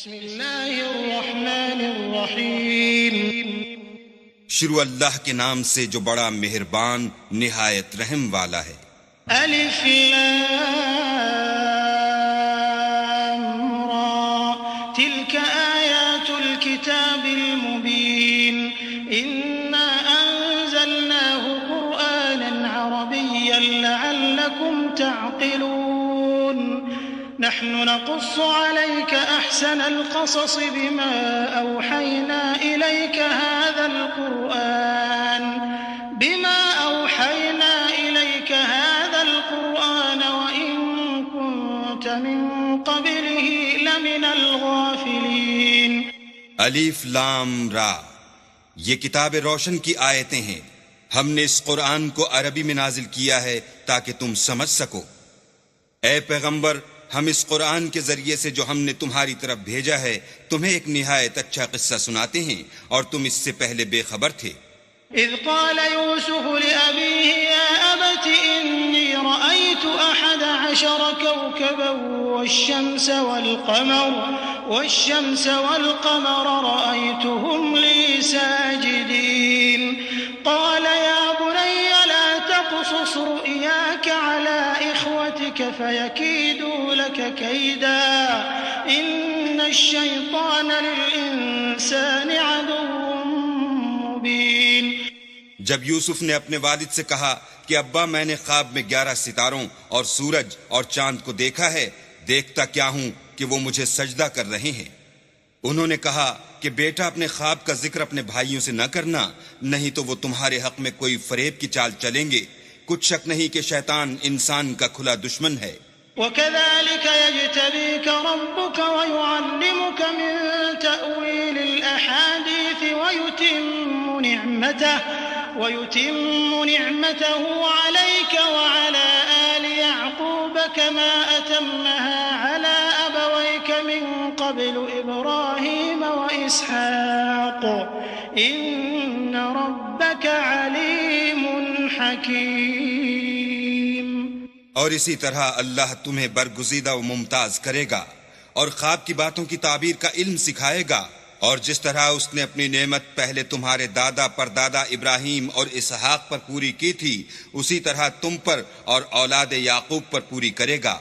بسم اللہ الرحمن الرحیم شروع اللہ کے نام سے جو بڑا مہربان نہایت رحم والا ہے۔ الف لام را تلك آیات الكتاب المبین انا انزلناه قرآنا عربیا لعلكم تعقلون نحن نقص عليك أحسن القصص بما أوحينا إليك هذا القرآن وإن كنت من قبله لمن الغافلين الف لام را، یہ کتاب روشن کی آیتیں ہیں۔ ہم نے اس قرآن کو عربی میں نازل کیا ہے تاکہ تم سمجھ سکو۔ اے پیغمبر، ہم اس قرآن کے ذریعے سے جو ہم نے تمہاری طرف بھیجا ہے تمہیں ایک نہایت اچھا قصہ سناتے ہیں، اور تم اس سے پہلے بے خبر تھے۔ اذ قال يوسف لأبيه يا أبت إني رأيت 11 كوكبا والشمس والقمر رأيتهم لي ساجدين قال يا بني لا تقصص رؤياك على إخوتك فيكيدوا لك كيدا إن الشيطان للإنسان عدو مبين۔ جب یوسف نے اپنے والد سے کہا کہ ابا میں نے خواب میں 11 ستاروں اور سورج اور چاند کو دیکھا ہے، دیکھتا کیا ہوں کہ وہ مجھے سجدہ کر رہے ہیں۔ انہوں نے کہا کہ بیٹا اپنے خواب کا ذکر اپنے بھائیوں سے نہ کرنا، نہیں تو وہ تمہارے حق میں کوئی فریب کی چال چلیں گے۔ کچھ شک نہیں کہ شیطان انسان کا کھلا دشمن ہے۔ وَكَذَلِكَ يَجْتَبِيكَ رَبُّكَ وَيُعَلِّمُكَ مِن تَأْوِيلِ الْأَحَادِيثِ وَيُتِمُّ نِعْمَتَهُ عَلَيْكَ وَعَلَى آلِ يَعْقُوبَ كَمَا أَتَمَّهَا عَلَى أَبَوَيْكَ مِن قَبْلُ إِبْرَاهِيمَ وَإِسْحَاقَ إِنَّ رَبَّكَ عَلِيمٌ حَكِيمٌ۔ اور اسی طرح اللہ تمہیں برگزیدہ و ممتاز کرے گا اور خواب کی باتوں کی تعبیر کا علم سکھائے گا، اور جس طرح اس نے اپنی نعمت پہلے تمہارے دادا پردادا ابراہیم اور اسحاق پر پوری کی تھی، اسی طرح تم پر اور اولاد یعقوب پر پوری کرے گا۔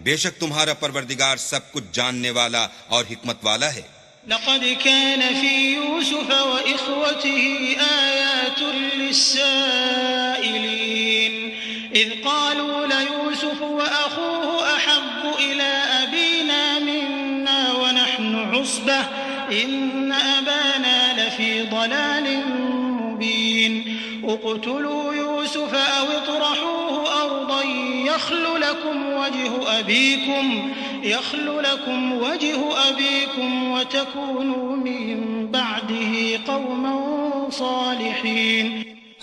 بے شک تمہارا پروردگار سب کچھ جاننے والا اور حکمت والا ہے۔ لقد كان في يوسف وإخوته آيات للسائلين إذ قالوا ليوسف وأخوه أحب إلى أبينا منا ونحن عصبة إن أبانا لفي ضلال مبين اقتلوا يوسف أو اطرحوه أرضا يخل لكم وجه أبيكم وتكونوا من بعده قوما صالحين۔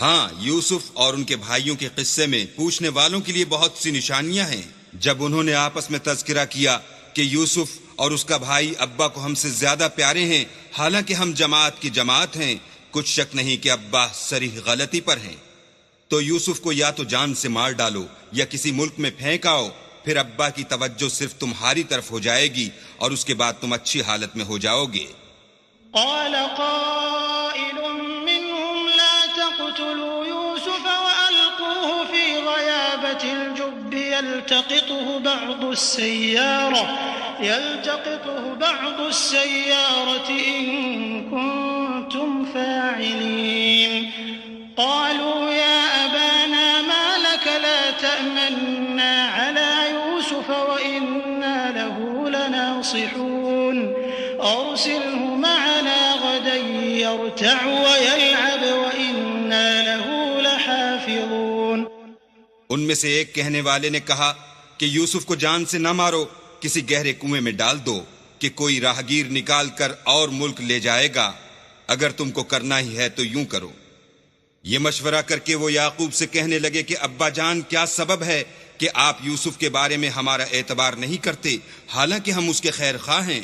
ہاں، یوسف اور ان کے بھائیوں کے قصے میں پوچھنے والوں کے لیے بہت سی نشانیاں ہیں۔ جب انہوں نے آپس میں تذکرہ کیا کہ یوسف اور اس کا بھائی ابا کو ہم سے زیادہ پیارے ہیں، حالانکہ ہم جماعت کی جماعت ہیں، کچھ شک نہیں کہ ابا صریح غلطی پر ہیں۔ تو یوسف کو یا تو جان سے مار ڈالو یا کسی ملک میں پھینک آؤ، پھر ابا کی توجہ صرف تمہاری طرف ہو جائے گی اور اس کے بعد تم اچھی حالت میں ہو جاؤ گے۔ قال قائل منهم لا تقتلوا يوسف وألقوه في غيابة الجب يلتقطه بعض السيارة إن كنتم فاعلين قالوا يا أبانا ما لك لا تأمنا على يوسف وإنا له لناصحون أرسله معنا غدا يرتع ويلعب وإنا له لحافظون۔ ان میں سے ایک کہنے والے نے کہا کہ یوسف کو جان سے نہ مارو، کسی گہرے کنویں میں ڈال دو کہ کوئی راہگیر نکال کر اور ملک لے جائے گا، اگر تم کو کرنا ہی ہے تو یوں کرو۔ یہ مشورہ کر کے وہ یعقوب سے کہنے لگے کہ ابا جان، کیا سبب ہے کہ آپ یوسف کے بارے میں ہمارا اعتبار نہیں کرتے، حالانکہ ہم اس کے خیر خواہ ہیں؟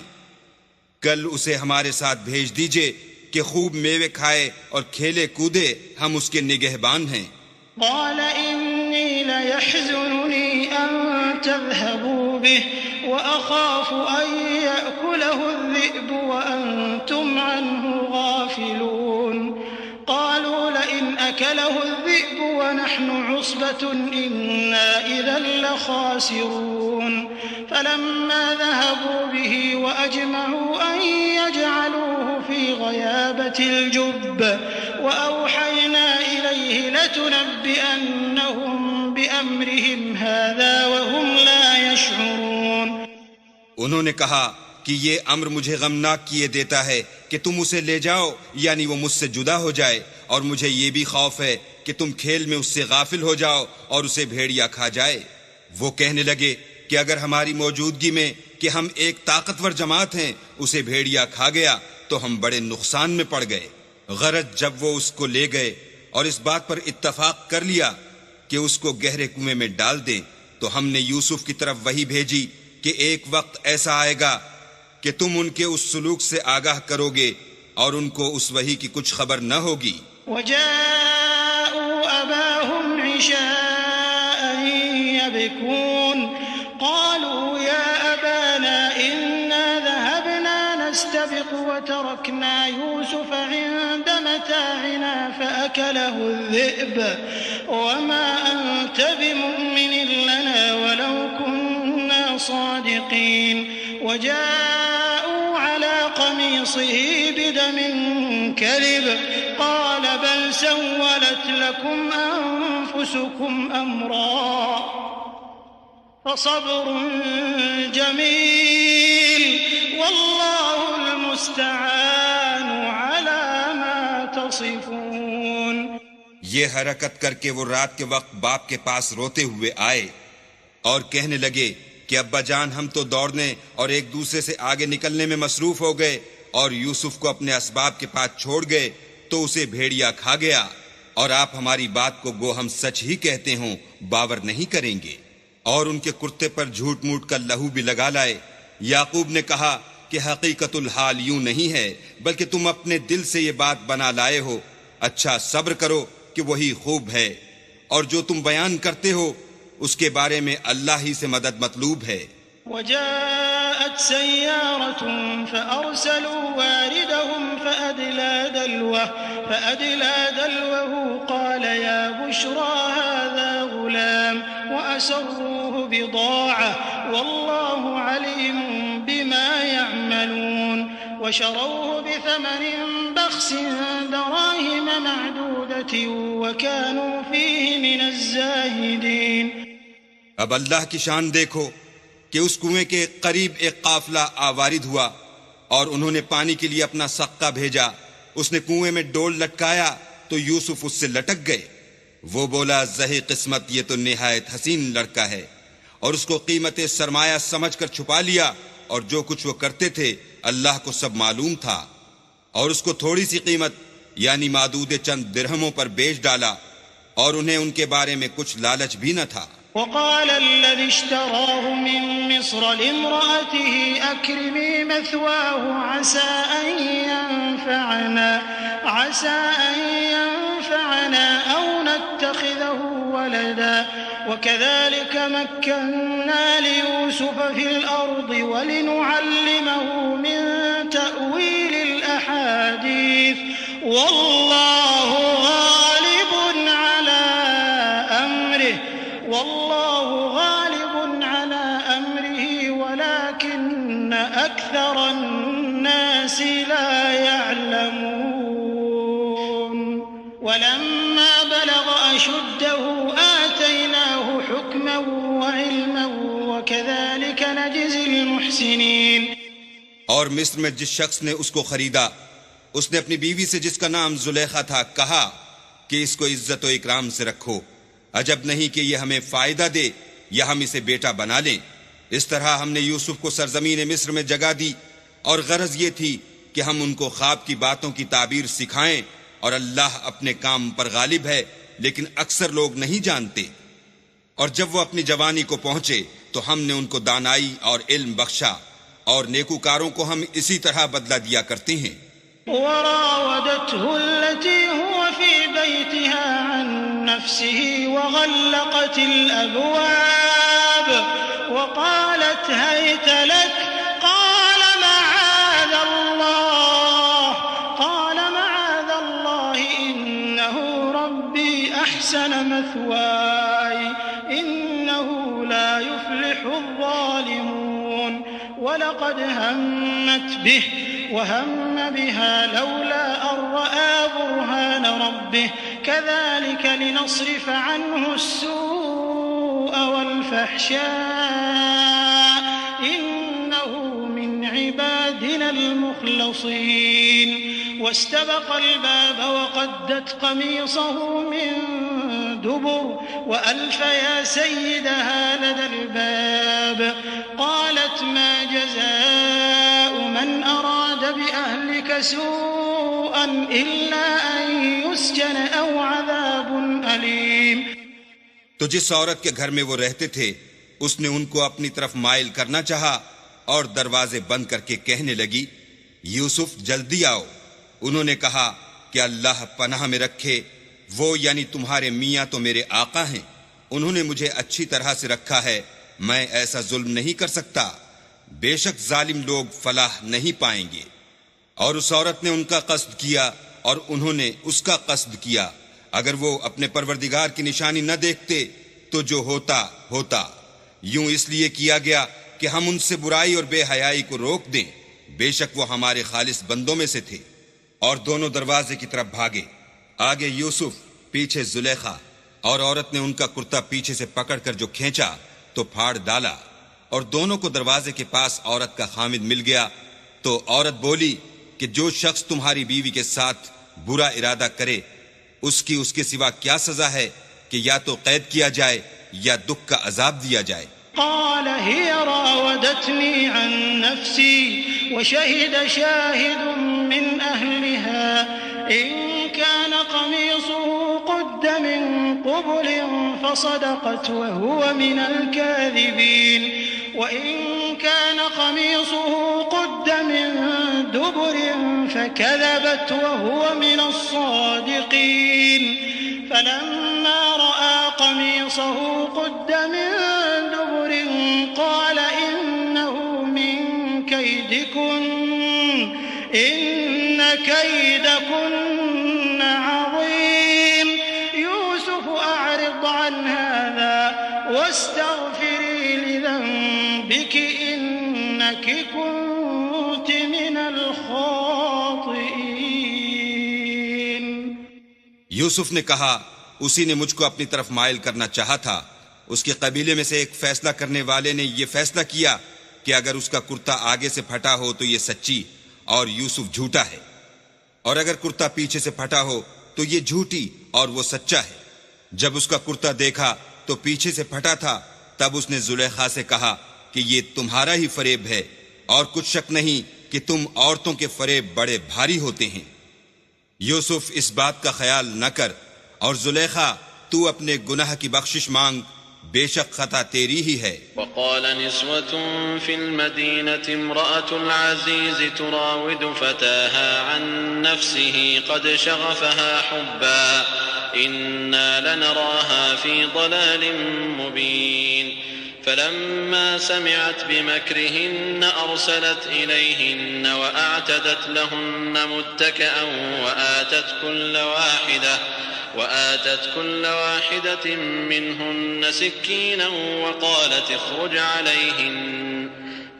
کل اسے ہمارے ساتھ بھیج دیجئے کہ خوب میوے کھائے اور کھیلے کودے، ہم اس کے نگہبان ہیں۔ قال إني ليحزنني أن تذهبوا به وأخاف أن يأكله الذئب الذئب وأنتم عنه غافلون قالوا لئن أكله الذئب ونحن عصبة إنا إذا لخاسرون فلما ذهبوا به وأجمعوا أن يجعلوه في غيابة الجب وأوحينا إليه لتنبئنهم بأمرهم هذا وهم لا يشعرون. انہوں نے کہا کہ یہ امر مجھے غمناک کیے دیتا ہے کہ تم اسے لے جاؤ، یعنی وہ مجھ سے جدا ہو جائے، اور مجھے یہ بھی خوف ہے کہ تم کھیل میں اس سے غافل ہو جاؤ اور اسے بھیڑیا کھا جائے. وہ کہنے لگے کہ اگر ہماری موجودگی میں کہ ہم ایک طاقتور جماعت ہیں اسے بھیڑیا کھا گیا تو ہم بڑے نقصان میں پڑ گئے. غرض جب وہ اس کو لے گئے اور اس بات پر اتفاق کر لیا کہ اس کو گہرے کنویں میں ڈال دیں تو ہم نے یوسف کی طرف وحی بھیجی کہ ایک وقت ایسا آئے گا کہ تم ان کے اس سلوک سے آگاہ کرو گے اور ان کو اس وحی کی کچھ خبر نہ ہوگی. وجاءوا أباهم عشاء يبكون قالوا يا أبانا إنا ذهبنا نستبق وتركنا يوسف عند متاعنا فأكله الذئب وما أنت بمؤمن لنا ولو كنا صادقين. وجاءوا على قميصه بدم كذب قال بل سولت لكم أنفسكم أمرا فصبر جميل والله المستعان على ما تصفون. یہ حرکت کر کے وہ رات کے وقت باپ کے پاس روتے ہوئے آئے اور کہنے لگے کہ ابا جان ہم تو دوڑنے اور ایک دوسرے سے آگے نکلنے میں مصروف ہو گئے اور یوسف کو اپنے اسباب کے پاس چھوڑ گئے تو اسے بھیڑیا کھا گیا، اور آپ ہماری بات کو گو ہم سچ ہی کہتے ہوں باور نہیں کریں گے. اور ان کے کرتے پر جھوٹ موٹ کا لہو بھی لگا لائے. یعقوب نے کہا کہ حقیقت الحال یوں نہیں ہے بلکہ تم اپنے دل سے یہ بات بنا لائے ہو. اچھا صبر کرو کہ وہی خوب ہے، اور جو تم بیان کرتے ہو اس کے بارے میں اللہ ہی سے مدد مطلوب ہے. وجاءت سيارة فأرسلوا واردهم فأدلى دلوه قال يا بشرى هذا غلام وأسروه بضاعة والله عليم بما يعملون وشروه بثمن بخس دراهم معدودة وكانوا فيه من الزاهدين. اب اللہ کی شان دیکھو کہ اس کنویں کے قریب ایک قافلہ آوارد ہوا اور انہوں نے پانی کے لیے اپنا سقہ بھیجا. اس نے کنویں میں ڈول لٹکایا تو یوسف اس سے لٹک گئے. وہ بولا زہی قسمت یہ تو نہایت حسین لڑکا ہے، اور اس کو قیمت سرمایہ سمجھ کر چھپا لیا، اور جو کچھ وہ کرتے تھے اللہ کو سب معلوم تھا. اور اس کو تھوڑی سی قیمت یعنی معدود چند درہموں پر بیچ ڈالا، اور انہیں ان کے بارے میں کچھ لالچ بھی نہ تھا. وقال الذي اشتراه من مصر لامرأته أكرمي مثواه عسى أن ينفعنا أو نتخذه ولدا وكذلك مكنا ليوسف في الأرض ولنعلمه من تأويل الأحاديث والله غالب على أمره ولكن أكثر الناس لا يعلمون. ولما بلغ أشده آتيناه حكما وعلما وكذلك نجزي المحسنين. اور مصر میں جس شخص نے اس کو خریدا اس نے اپنی بیوی سے جس کا نام زلیخا تھا کہا کہ اس کو عزت و اکرام سے رکھو، عجب نہیں کہ یہ ہمیں فائدہ دے یا ہم اسے بیٹا بنا لیں. اس طرح ہم نے یوسف کو سرزمین مصر میں جگہ دی، اور غرض یہ تھی کہ ہم ان کو خواب کی باتوں کی تعبیر سکھائیں، اور اللہ اپنے کام پر غالب ہے لیکن اکثر لوگ نہیں جانتے. اور جب وہ اپنی جوانی کو پہنچے تو ہم نے ان کو دانائی اور علم بخشا، اور نیکوکاروں کو ہم اسی طرح بدلہ دیا کرتے ہیں. وراودته التي هو في بيتها عن نفسه وغلقت الأبواب وقالت هيت لك قال معاذ مثواي إنه لا يفلح الظالمون ولقد همت به وهم بها لولا أن رأى برهان ربه كذلك لنصرف عنه السوء والفحشاء إنه من عبادنا المخلصين واستبق الباب وقدت قميصه من دبر وألف يا سيدها لدى الباب قالت ما جزاء من أراد بأهلك سوءا إلا أن يسجن أو عذاب أليم. تو جس عورت کے گھر میں وہ رہتے تھے اس نے ان کو اپنی طرف مائل کرنا چاہا اور دروازے بند کر کے کہنے لگی یوسف جلدی آؤ. انہوں نے کہا کہ اللہ پناہ میں رکھے، وہ یعنی تمہارے میاں تو میرے آقا ہیں، انہوں نے مجھے اچھی طرح سے رکھا ہے، میں ایسا ظلم نہیں کر سکتا، بے شک ظالم لوگ فلاح نہیں پائیں گے. اور اس عورت نے ان کا قصد کیا اور انہوں نے اس کا قصد کیا. اگر وہ اپنے پروردگار کی نشانی نہ دیکھتے تو جو ہوتا ہوتا. یوں اس لیے کیا گیا کہ ہم ان سے برائی اور بے حیائی کو روک دیں، بے شک وہ ہمارے خالص بندوں میں سے تھے. اور دونوں دروازے کی طرف بھاگے، آگے یوسف پیچھے زلیخا، اور عورت نے ان کا کرتا پیچھے سے پکڑ کر جو کھینچا تو پھاڑ ڈالا، اور دونوں کو دروازے کے پاس عورت کا خامد مل گیا. تو عورت بولی کہ جو شخص تمہاری بیوی کے ساتھ برا ارادہ کرے اس کے سوا کیا سزا ہے کہ یا تو قید کیا جائے یا دکھ کا عذاب دیا جائے. قال هي راودتني عن نفسي وشهد شاهد من أهلها إن كان قميصه قد من قبل فصدقت وهو من الكاذبين وإن كان قميصه قد من دبر فكذبت وهو من الصادقين فلما رأى قميصه قد من دبر قال إنه من كيدكن إن كيدكن عظيم يوسف أعرض عن هذا واستغفري لذنبك إنك كنت من الخاطئين. یوسف نے کہا اسی نے مجھ کو اپنی طرف مائل کرنا چاہا تھا. اس کے قبیلے میں سے ایک فیصلہ کرنے والے نے یہ فیصلہ کیا کہ اگر اس کا کرتا آگے سے پھٹا ہو تو یہ سچی اور یوسف جھوٹا ہے، اور اگر کرتا پیچھے سے پھٹا ہو تو یہ جھوٹی اور وہ سچا ہے. جب اس کا کرتا دیکھا تو پیچھے سے پھٹا تھا، تب اس نے زلیخا سے کہا کہ یہ تمہارا ہی فریب ہے، اور کچھ شک نہیں کہ تم عورتوں کے فریب بڑے بھاری ہوتے ہیں. یوسف اس بات کا خیال نہ کر، اور زلیخا تو اپنے گناہ کی بخشش مانگ، بے شک خطا تیری ہی ہے. وقال نسوة في المدينة امرأة العزيز تراود فتاها عن نفسه قد شغفها حبا إنا لنراها في ضلال مبين فلما سمعت بمكرهن أرسلت إليهن وأعتدت لهن متكئا وآتت كل واحدة منهن سكينا وقالت اخرج عليهن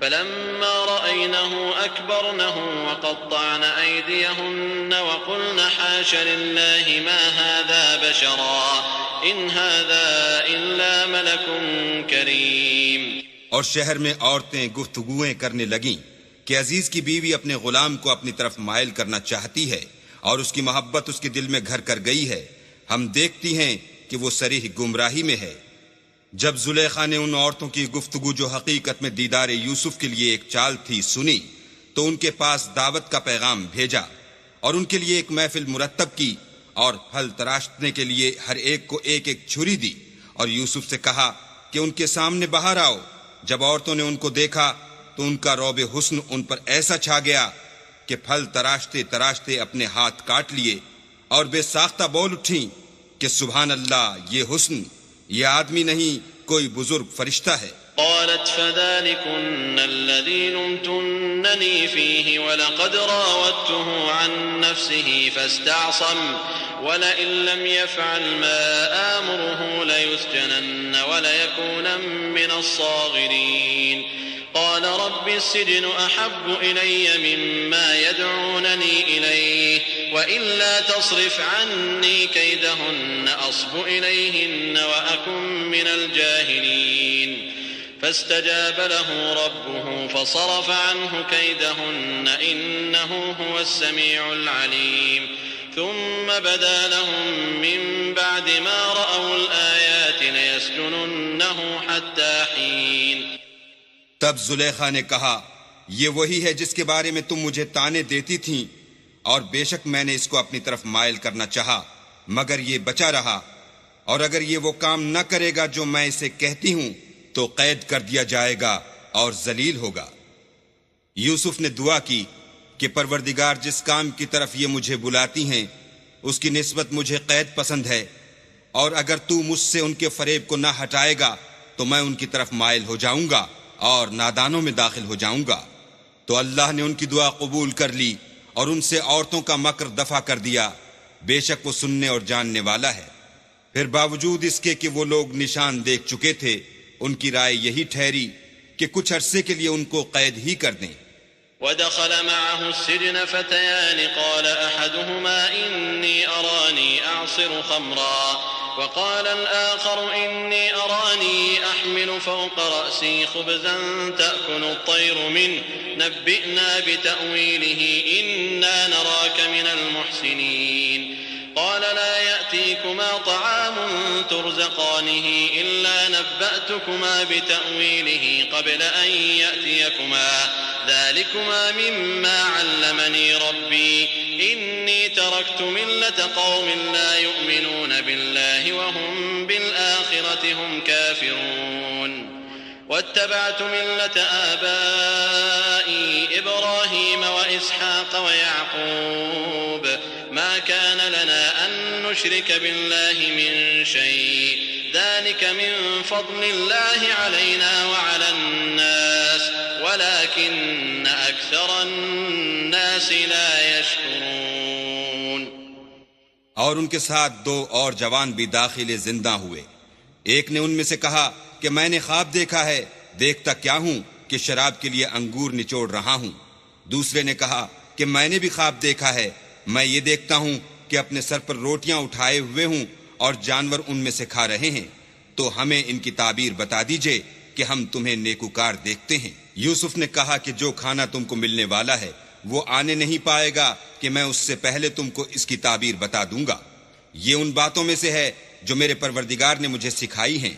فلما رأينه أكبرنه وقطعن أيديهن وقلن حاش لله ما هذا بشرا إن هذا إلا ملك كريم. اور شہر میں عورتیں گفتگویں کرنے لگیں کہ عزیز کی بیوی اپنے غلام کو اپنی طرف مائل کرنا چاہتی ہے اور اس کی محبت اس کے دل میں گھر کر گئی ہے، ہم دیکھتی ہیں کہ وہ صریح گمراہی میں ہے. جب زلیخا نے ان عورتوں کی گفتگو جو حقیقت میں دیدار یوسف کے لیے ایک چال تھی سنی تو ان کے پاس دعوت کا پیغام بھیجا اور ان کے لیے ایک محفل مرتب کی اور پھل تراشنے کے لیے ہر ایک کو ایک ایک چھری دی اور یوسف سے کہا کہ ان کے سامنے باہر آؤ. جب عورتوں نے ان کو دیکھا تو ان کا رعب حسن ان پر ایسا چھا گیا کہ پھل تراشتے تراشتے اپنے ہاتھ کاٹ لیے اور بے ساختہ بول اٹھیں کہ سبحان اللہ، یہ حسن، یہ آدمی نہیں کوئی بزرگ فرشتہ ہے. قالت فذلكن الذي لمتنني فيه ولقد راودته عن نفسه فاستعصم ولئن لم يفعل ما آمره ليسجنن وليكونن من الصاغرين قال رب السجن أحب إلي مما يدعونني إليه وإلا تصرف عني كيدهن أصب إليهن وأكن من الجاهلين فاستجاب له ربه فصرف عنه كيدهن إنه هو السميع العليم ثم بدا لهم من بعد ما رأوا الآيات ليسجننه حتى حين. تب زلیخا نے کہا یہ وہی ہے جس کے بارے میں تم مجھے طعنے دیتی تھیں، اور بے شک میں نے اس کو اپنی طرف مائل کرنا چاہا مگر یہ بچا رہا، اور اگر یہ وہ کام نہ کرے گا جو میں اسے کہتی ہوں تو قید کر دیا جائے گا اور ذلیل ہوگا. یوسف نے دعا کی کہ پروردگار جس کام کی طرف یہ مجھے بلاتی ہیں اس کی نسبت مجھے قید پسند ہے، اور اگر تو مجھ سے ان کے فریب کو نہ ہٹائے گا تو میں ان کی طرف مائل ہو جاؤں گا اور نادانوں میں داخل ہو جاؤں گا. تو اللہ نے ان کی دعا قبول کر لی اور ان سے عورتوں کا مکر دفع کر دیا، بے شک وہ سننے اور جاننے والا ہے. پھر باوجود اس کے کہ وہ لوگ نشان دیکھ چکے تھے، ان کی رائے یہی ٹھہری کہ کچھ عرصے کے لیے ان کو قید ہی کر دیں. ودخل معه السجن فتيان قال أحدهما إني أراني أعصر خمرا وقال الآخر إني أراني أحمل فوق رأسي خبزا تأكل الطير منه نبئنا بتأويله إنا نراك من المحسنين قال لا يأتيكما طعام ترزقانه إلا نبأتكما بتأويله قبل أن يأتيكما ذلكما مما علمني ربي إني تركت ملة قوم لا يؤمنون بالله وهم بالآخرة هم كافرون واتبعت ملة آبائي إبراهيم وإسحاق ويعقوب ما كان لنا أن نشرك بالله من شيء ذلك من فضل الله علينا وعلى الناس ولكن أكثر الناس لا يشكرون. اور ان کے ساتھ دو اور جوان بھی داخل زندہ ہوئے. ایک نے ان میں سے کہا کہ میں نے خواب دیکھا ہے، دیکھتا کیا ہوں کہ شراب کے لیے انگور نچوڑ رہا ہوں. دوسرے نے کہا کہ میں نے بھی خواب دیکھا ہے، میں یہ دیکھتا ہوں کہ اپنے سر پر روٹیاں اٹھائے ہوئے ہوں اور جانور ان میں سے کھا رہے ہیں، تو ہمیں ان کی تعبیر بتا دیجئے کہ ہم تمہیں نیکوکار دیکھتے ہیں. یوسف نے کہا کہ جو کھانا تم کو ملنے والا ہے وہ آنے نہیں پائے گا کہ میں اس سے پہلے تم کو اس کی تعبیر بتا دوں گا. یہ ان باتوں میں سے ہے جو میرے پروردگار نے مجھے سکھائی ہیں.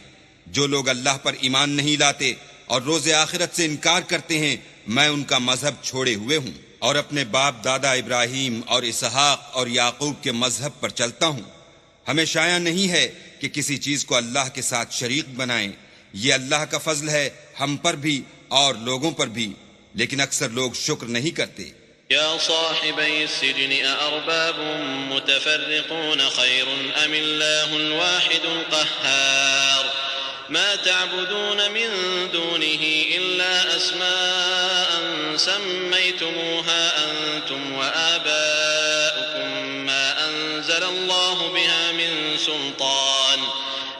جو لوگ اللہ پر ایمان نہیں لاتے اور روز آخرت سے انکار کرتے ہیں میں ان کا مذہب چھوڑے ہوئے ہوں اور اپنے باپ دادا ابراہیم اور اسحاق اور یعقوب کے مذہب پر چلتا ہوں. ہمیں شایع نہیں ہے کہ کسی چیز کو اللہ کے ساتھ شریک بنائیں. یہ اللہ کا فضل ہے ہم پر بھی اور لوگوں پر بھی، لیکن اکثر لوگ شکر نہیں کرتے. يا صاحبي السجن أأرباب متفرقون خير أم الله الواحد القهار ما تعبدون من دونه إلا أسماء سميتموها أنتم وآباؤكم ما أنزل الله بها من سلطان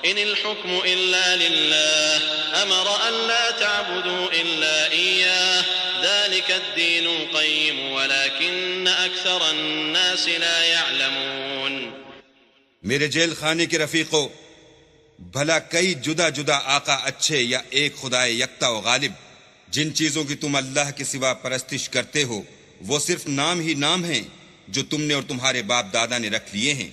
إن الحكم إلا لله أمر أن لا تعبدوا إلا إياه ذلك الدين القيم ولكن أكثر الناس لا يعلمون. میرے جیل خانے کے رفیقو، بھلا کئی جدا جدا آقا اچھے یا ایک خدائے یکتا و غالب؟ جن چیزوں کی تم اللہ کے سوا پرستش کرتے ہو وہ صرف نام ہی نام ہیں جو تم نے اور تمہارے باپ دادا نے رکھ لیے ہیں.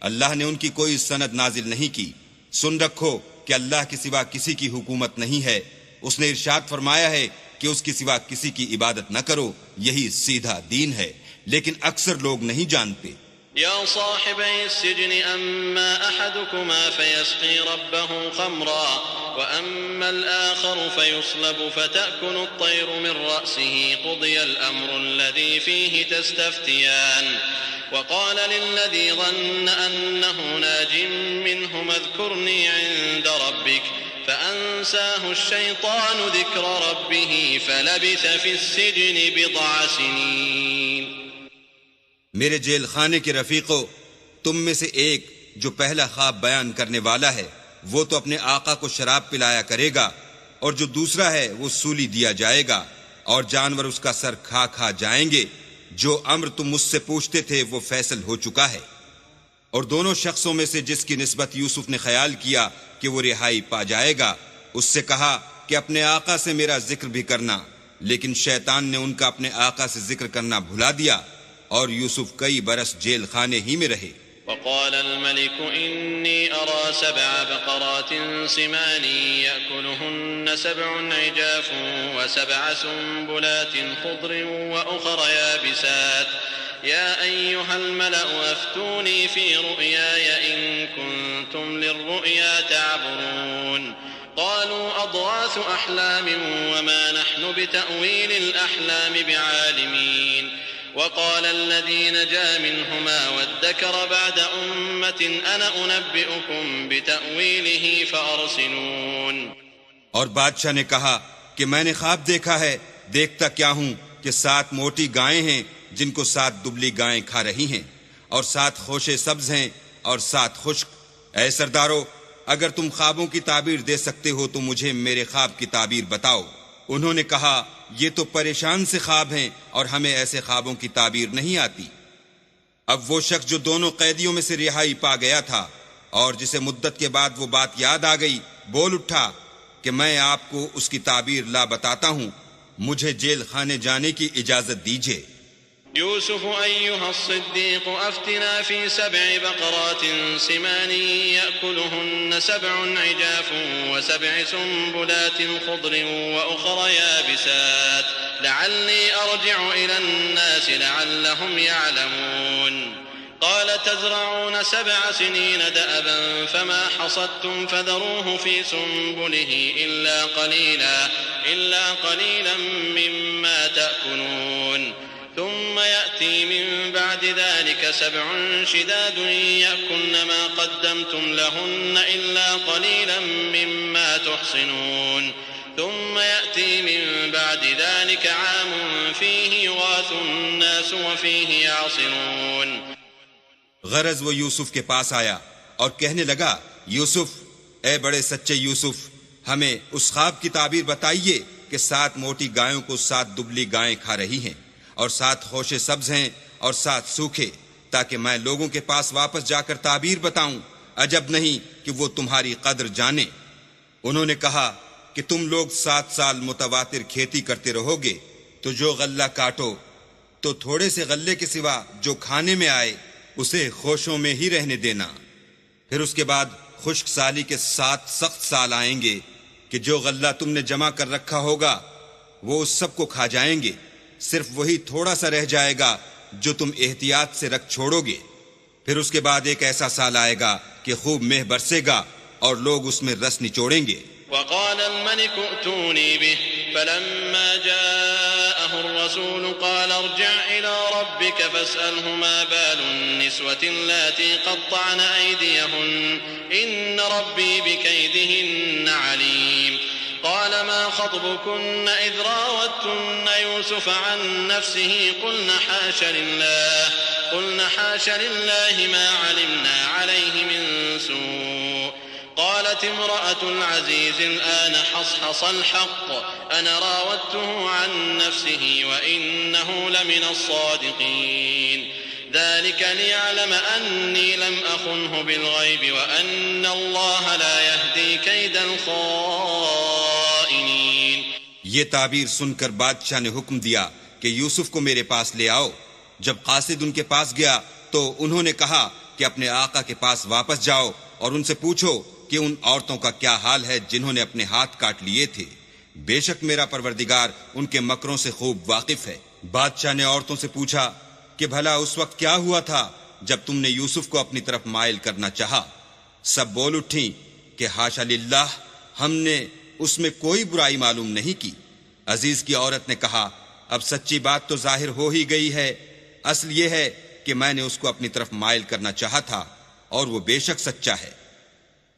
اللہ نے ان کی کوئی سند نازل نہیں کی. سن رکھو کہ اللہ کے سوا کسی کی حکومت نہیں ہے. اس نے ارشاد فرمایا ہے کہ اس کے سوا کسی کی عبادت نہ کرو، یہی سیدھا دین ہے، لیکن اکثر لوگ نہیں جانتے. يا صاحبي السجن أما أحدكما فيسقي ربه خمرا وأما الآخر فيصلب فتأكل الطير من رأسه قضي الأمر الذي فيه تستفتيان وقال للذي ظن أنه ناج منهما اذكرني عند ربك فأنساه الشيطان ذكر ربه فلبث في السجن بضع سنين. میرے جیل خانے کے رفیقو، تم میں سے ایک جو پہلا خواب بیان کرنے والا ہے وہ تو اپنے آقا کو شراب پلایا کرے گا، اور جو دوسرا ہے وہ سولی دیا جائے گا، اور جانور اس کا سر کھا کھا جائیں گے۔ جو امر تم مجھ سے پوچھتے تھے وہ فیصل ہو چکا ہے۔ اور دونوں شخصوں میں سے جس کی نسبت یوسف نے خیال کیا کہ وہ رہائی پا جائے گا، اس سے کہا کہ اپنے آقا سے میرا ذکر بھی کرنا، لیکن شیطان نے ان کا اپنے آقا سے ذکر کرنا بھلا دیا، اور یوسف کئی برس جیل خانے ہی میں رہے۔ وقال الملك إني أرى 7 بقرات سمان يأكلهن 7 عجاف و7 سنبلات خضر وأخر يابسات يا أيها الملأ أفتوني في رؤياي إن كنتم للرؤيا تعبرون قالوا أضغاث أحلام وما نحن بتأويل الأحلام بعالمين وقال الذي نجا منهما وادكر بعد أمة أنا أنبئكم بتأويله فأرسلون۔ اور بادشاہ نے کہا کہ میں نے خواب دیکھا ہے، دیکھتا کیا ہوں کہ 7 موٹی گائیں ہیں جن کو 7 دبلی گائیں کھا رہی ہیں، اور 7 خوشے سبز ہیں اور 7 خشک۔ اے سردارو، اگر تم خوابوں کی تعبیر دے سکتے ہو تو مجھے میرے خواب کی تعبیر بتاؤ۔ انہوں نے کہا یہ تو پریشان سے خواب ہیں اور ہمیں ایسے خوابوں کی تعبیر نہیں آتی۔ اب وہ شخص جو دونوں قیدیوں میں سے رہائی پا گیا تھا اور جسے مدت کے بعد وہ بات یاد آ گئی، بول اٹھا کہ میں آپ کو اس کی تعبیر لا بتاتا ہوں، مجھے جیل خانے جانے کی اجازت دیجیے۔ يوسف أيها الصديق أفتنا في 7 بقرات سمان يأكلهن 7 عجاف و7 سنبلات خضر وأخر يابسات لعلي أرجع إلى الناس لعلهم يعلمون قال تزرعون 7 سنين دأبا فما حصدتم فذروه في سنبله إلا قليلا مما تأكلون ثم يأتي من بعد ذلك 7 شداد يأكلن ما قدمتم لهن إلا قليلا مما تحصنون ثم يأتي من بعد ذلك عام فيه يغاث الناس وفيه يعصرون۔ غرض وہ یوسف کے پاس آیا اور کہنے لگا، یوسف، اے بڑے سچے یوسف، ہمیں اس خواب کی تعبیر بتائیے کہ 7 موٹی گایوں کو 7 دبلی گائیں کھا رہی ہیں، اور 7 خوشے سبز ہیں اور 7 سوکھے، تاکہ میں لوگوں کے پاس واپس جا کر تعبیر بتاؤں، عجب نہیں کہ وہ تمہاری قدر جانے۔ انہوں نے کہا کہ تم لوگ 7 سال متواتر کھیتی کرتے رہو گے، تو جو غلہ کاٹو تو تھوڑے سے غلے کے سوا جو کھانے میں آئے اسے خوشوں میں ہی رہنے دینا۔ پھر اس کے بعد خشک سالی کے 7 سخت سال آئیں گے کہ جو غلہ تم نے جمع کر رکھا ہوگا وہ اس سب کو کھا جائیں گے، صرف وہی تھوڑا سا رہ جائے گا جو تم احتیاط سے رکھ چھوڑو گے۔ پھر اس کے بعد ایک ایسا سال آئے گا کہ خوب مہ برسے گا اور لوگ اس میں رس نچوڑیں گے۔ وقال الملك ائتوني به فلما جاءه الرسول قال ارجع إلى ربك فاسأله ما بال النسوة اللاتي قطعن أيديهن إن ربي بكيدهن عليم قال ما خطبكن إذ راوتن يوسف عن نفسه قلنا حاش لله ما علمنا عليه من سوء قالت امرأة العزيز الآن حصحص الحق أنا راودته عن نفسه وإنه لمن الصادقين ذلك ليعلم أني لم أخنه بالغيب وأن الله لا يهدي كيد الخائنين۔ یہ تعبیر سن کر بادشاہ نے حکم دیا کہ یوسف کو میرے پاس لے آؤ۔ جب قاصد ان کے پاس گیا تو انہوں نے کہا کہ اپنے آقا کے پاس واپس جاؤ اور ان سے پوچھو کہ ان عورتوں کا کیا حال ہے جنہوں نے اپنے ہاتھ کاٹ لیے تھے، بے شک میرا پروردگار ان کے مکروں سے خوب واقف ہے۔ بادشاہ نے عورتوں سے پوچھا کہ بھلا اس وقت کیا ہوا تھا جب تم نے یوسف کو اپنی طرف مائل کرنا چاہا؟ سب بول اٹھیں کہ حاشا للہ، ہم نے اس میں کوئی برائی معلوم نہیں کی۔ عزیز کی عورت نے کہا، اب سچی بات تو ظاہر ہو ہی گئی ہے، اصل یہ ہے کہ میں نے اس کو اپنی طرف مائل کرنا چاہا تھا اور وہ بے شک سچا ہے۔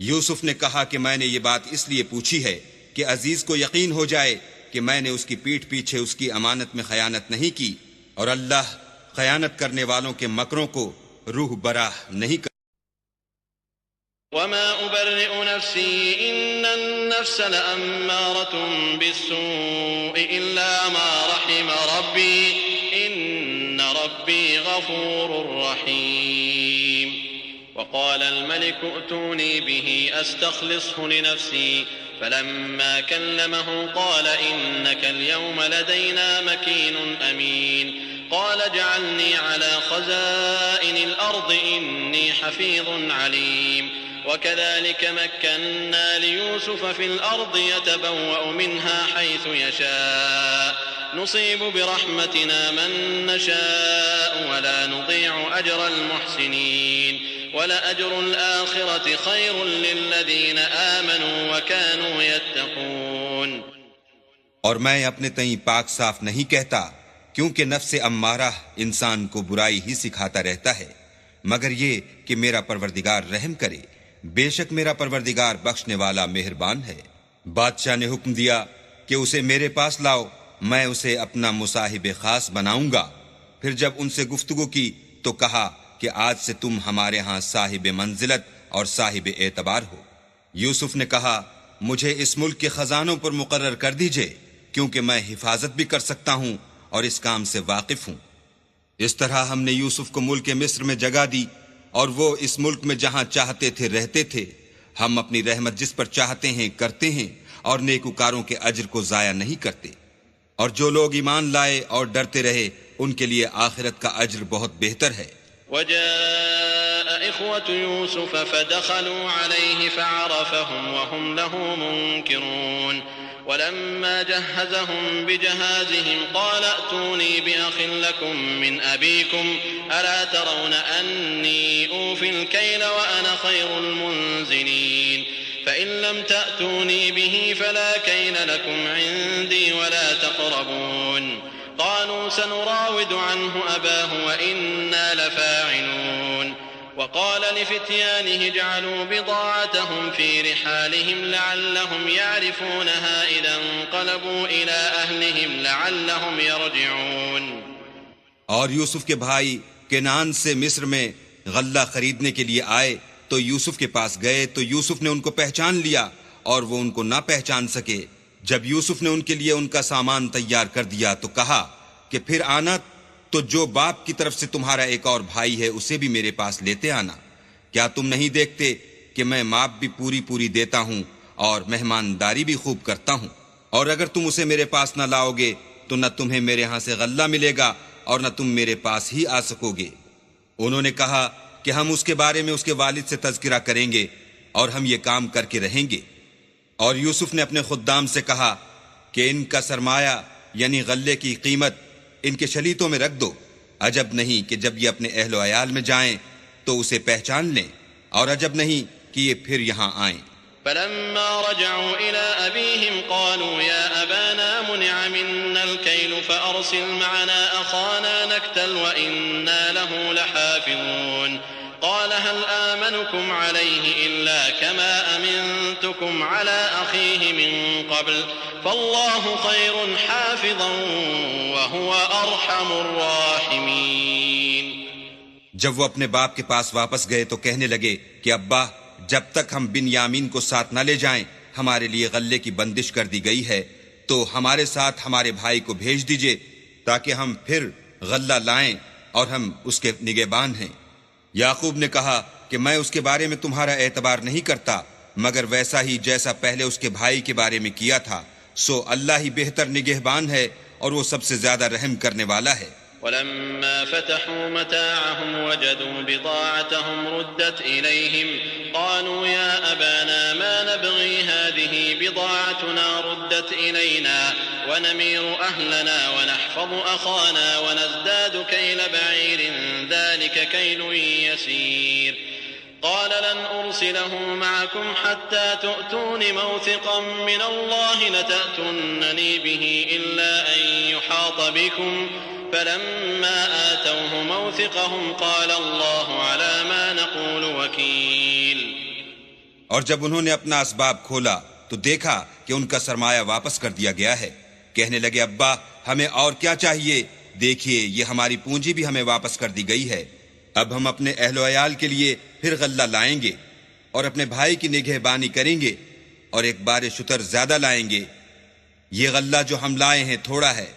یوسف نے کہا کہ میں نے یہ بات اس لیے پوچھی ہے کہ عزیز کو یقین ہو جائے کہ میں نے اس کی پیٹھ پیچھے اس کی امانت میں خیانت نہیں کی، اور اللہ خیانت کرنے والوں کے مکروں کو روح براہ نہیں کر. وما أبرئ نفسي إن النفس لأمارة بالسوء إلا ما رحم ربي إن ربي غفور رحيم. وقال الملك ائتوني به أستخلصه لنفسي فلما كلمه قال إنك اليوم لدينا مكين أمين. قال اجعلني على خزائن الأرض إني حفيظ عليم. وكذلك مكنا ليوسف في الأرض يتبوأ منها حيث يشاء نصيب برحمتنا من نشاء ولا نضيع أجر المحسنين ولأجر الآخرة خير للذين آمنوا وكانوا يتقون. اور میں اپنے تئیں پاک صاف نہیں کہتا، کیونکہ نفس امارہ انسان کو برائی ہی سکھاتا رہتا ہے، مگر یہ کہ میرا پروردگار رحم کرے، بے شک میرا پروردگار بخشنے والا مہربان ہے. بادشاہ نے حکم دیا کہ اسے میرے پاس لاؤ، میں اسے اپنا مصاحب خاص بناؤں گا. پھر جب ان سے گفتگو کی تو کہا کہ آج سے تم ہمارے ہاں صاحب منزلت اور صاحب اعتبار ہو. یوسف نے کہا مجھے اس ملک کے خزانوں پر مقرر کر دیجئے، کیونکہ میں حفاظت بھی کر سکتا ہوں اور اس کام سے واقف ہوں. اس طرح ہم نے یوسف کو ملک مصر میں جگہ دی، اور وہ اس ملک میں جہاں چاہتے تھے رہتے تھے. ہم اپنی رحمت جس پر چاہتے ہیں کرتے ہیں، اور نیکوکاروں کے اجر کو ضائع نہیں کرتے. اور جو لوگ ایمان لائے اور ڈرتے رہے ان کے لیے آخرت کا اجر بہت بہتر ہے. وجاء إخوة يوسف فدخلوا عليه فعرفهم وهم له منكرون. ولما جهزهم بجهازهم قال ائتوني بأخ لكم من أبيكم ألا ترون أني أوفي الكيل وأنا خير المنزلين. فإن لم تأتوني به فلا كيل لكم عندي ولا تقربون. قالوا سنراود عنه أباه وإنا لفاعلون. وقال لفتيانه اجعلوا بضاعتهم في رحالهم لعلهم يعرفونها إذا انقلبوا إلى أهلهم لعلهم يرجعون. اور یوسف کے بھائی کنعان سے مصر میں غلہ خریدنے کے لیے آئے تو یوسف کے پاس گئے تو یوسف نے ان کو پہچان لیا اور وہ ان کو نہ پہچان سکے. جب یوسف نے ان کے لیے ان کا سامان تیار کر دیا تو کہا کہ پھر آنا تو جو باپ کی طرف سے تمہارا ایک اور بھائی ہے اسے بھی میرے پاس لیتے آنا. کیا تم نہیں دیکھتے کہ میں ماپ بھی پوری دیتا ہوں اور مہمانداری بھی خوب کرتا ہوں؟ اور اگر تم اسے میرے پاس نہ لاؤ گے تو نہ تمہیں میرے ہاں سے غلہ ملے گا اور نہ تم میرے پاس ہی آ سکو گے. انہوں نے کہا کہ ہم اس کے بارے میں اس کے والد سے تذکرہ کریں گے اور ہم یہ کام کر کے رہیں گے. اور یوسف نے اپنے خدام سے کہا کہ ان کا سرمایہ یعنی غلے کی قیمت ان کے شلیتوں میں رکھ دو. عجب نہیں کہ جب یہ اپنے اہل و عیال میں جائیں تو اسے پہچان لیں، اور عجب نہیں کہ یہ پھر یہاں آئیں. فلما رجعوا إلى أبيهم قالوا يا أبانا منع منا الكيل فأرسل معنا أخانا نكتل وإنا له لحافظون. قال هل آمنكم عليه إلا كما أمنتكم على أخيه من قبل فالله خير حافظا وهو أرحم الراحمين. جب وہ اپنے باپ کے پاس واپس گئے تو کہنے لگے کہ ابا جب تک ہم بنیامین کو ساتھ نہ لے جائیں ہمارے لیے غلے کی بندش کر دی گئی ہے، تو ہمارے ساتھ ہمارے بھائی کو بھیج دیجئے تاکہ ہم پھر غلہ لائیں اور ہم اس کے نگہبان ہیں. یعقوب نے کہا کہ میں اس کے بارے میں تمہارا اعتبار نہیں کرتا مگر ویسا ہی جیسا پہلے اس کے بھائی کے بارے میں کیا تھا، سو اللہ ہی بہتر نگہبان ہے اور وہ سب سے زیادہ رحم کرنے والا ہے. ولما فتحوا متاعهم وجدوا بضاعتهم ردت إليهم قالوا يا أبانا ما نبغي هذه بضاعتنا ردت إلينا ونمير أهلنا ونحفظ أخانا ونزداد كيل بعير ذلك كيل يسير. قال لن أرسله معكم حتى تؤتون موثقا من الله لتأتونني به إلا أن يحاط بكم فلما آتوه موثقهم قال الله على ما نقول وكيل. اور جب انہوں نے اپنا اسباب کھولا تو دیکھا کہ ان کا سرمایہ واپس کر دیا گیا ہے. کہنے لگے ابا ہمیں اور کیا چاہیے، دیکھیے یہ ہماری پونجی بھی ہمیں واپس کر دی گئی ہے. اب ہم اپنے اہل و عیال کے لیے پھر غلہ لائیں گے اور اپنے بھائی کی نگہبانی کریں گے اور ایک بار شتر زیادہ لائیں گے۔ یہ غلہ جو ہم لائے ہیں تھوڑا ہے۔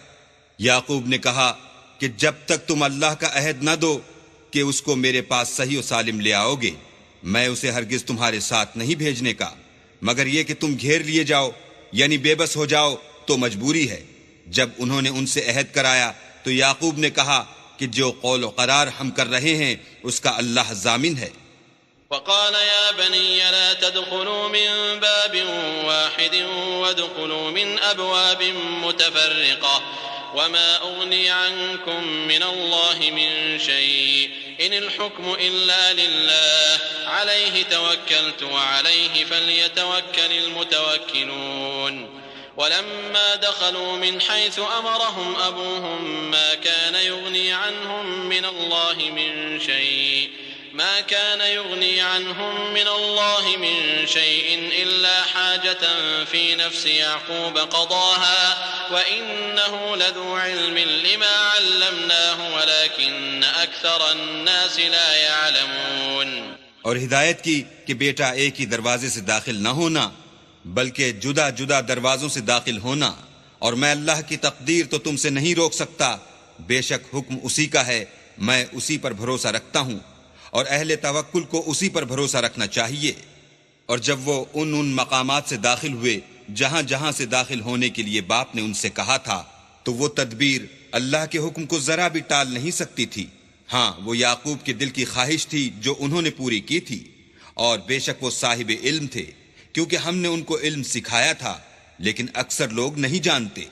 یعقوب نے کہا کہ جب تک تم اللہ کا عہد نہ دو کہ اس کو میرے پاس صحیح و سالم لے آؤ گے، میں اسے ہرگز تمہارے ساتھ نہیں بھیجنے کا، مگر یہ کہ تم گھیر لیے جاؤ یعنی بے بس ہو جاؤ تو مجبوری ہے۔ جب انہوں نے ان سے عہد کرایا تو یعقوب نے کہا کہ جو قول و قرار ہم کر رہے ہیں اس کا اللہ ضامن ہے۔ وقال يا بني لا تدخلوا من باب واحد وادخلوا من أبواب متفرقة وما أغني عنكم من الله من شيء إن الحكم إلا لله عليه توكلت وعليه فليتوكل المتوكلون ولما دخلوا من حيث أمرهم أبوهم ما كان يغني عنهم من الله من شيء إلا حاجة في نفس يعقوب قضاها وإنه لذو علم لما علمناه ولكن أكثر الناس لا يعلمون۔ اور ہدایت کی کہ بیٹا ایک ہی دروازے سے داخل نہ ہونا بلکہ جدا جدا دروازوں سے داخل ہونا، اور میں اللہ کی تقدیر تو تم سے نہیں روک سکتا، بے شک حکم اسی کا ہے، میں اسی پر بھروسہ رکھتا ہوں اور اہل توکل کو اسی پر بھروسہ رکھنا چاہیے۔ اور جب وہ ان مقامات سے داخل ہوئے جہاں جہاں سے داخل ہونے کے لیے باپ نے ان سے کہا تھا تو وہ تدبیر اللہ کے حکم کو ذرا بھی ٹال نہیں سکتی تھی۔ ہاں، وہ یعقوب کے دل کی خواہش تھی جو انہوں نے پوری کی تھی، اور بے شک وہ صاحب علم تھے کیونکہ ہم نے ان کو علم سکھایا تھا، لیکن اکثر لوگ نہیں جانتے۔